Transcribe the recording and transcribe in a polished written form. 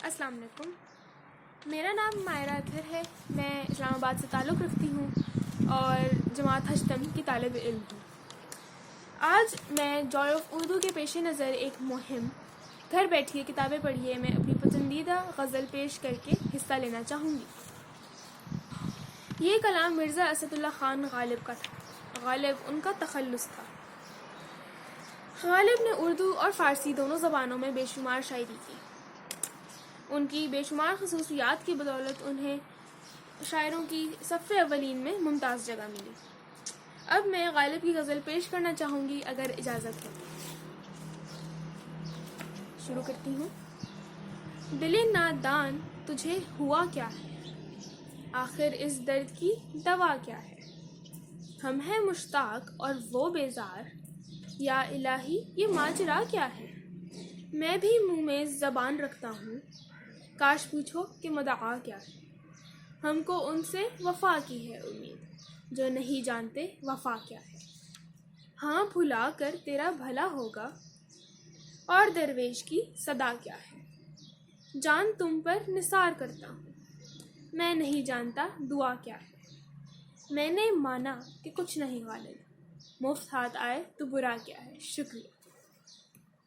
السلام علیکم، میرا نام مائرہ اطہر ہے۔ میں اسلام آباد سے تعلق رکھتی ہوں اور جماعت ہشتم کی طالب علم ہوں۔ آج میں جوائے آف اردو کے پیش نظر ایک مہم گھر بیٹھیے کتابیں پڑھیے میں اپنی پسندیدہ غزل پیش کر کے حصہ لینا چاہوں گی۔ یہ کلام مرزا اسد اللہ خان غالب کا تھا۔ غالب ان کا تخلص تھا۔ غالب نے اردو اور فارسی دونوں زبانوں میں بے شمار شاعری کی۔ ان کی بے شمار خصوصیات کی بدولت انہیں شاعروں کی صف اولین میں ممتاز جگہ ملی۔ اب میں غالب کی غزل پیش کرنا چاہوں گی اگر اجازت ہو۔ شروع کرتی ہوں۔ دل نادان تجھے ہوا کیا ہے، آخر اس درد کی دوا کیا ہے؟ ہم ہیں مشتاق اور وہ بیزار، یا الہی یہ ماجرا کیا ہے؟ میں بھی منہ میں زبان رکھتا ہوں، کاش پوچھو کہ مدعا کیا ہے؟ ہم کو ان سے وفا کی ہے امید، جو نہیں جانتے وفا کیا ہے۔ ہاں بھلا کر تیرا بھلا ہوگا، اور درویش کی صدا کیا ہے؟ جان تم پر نثار کرتا ہوں، میں نہیں جانتا دعا کیا ہے۔ میں نے مانا کہ کچھ نہیں غالب، مفت ہاتھ آئے تو برا کیا ہے۔ شکریہ۔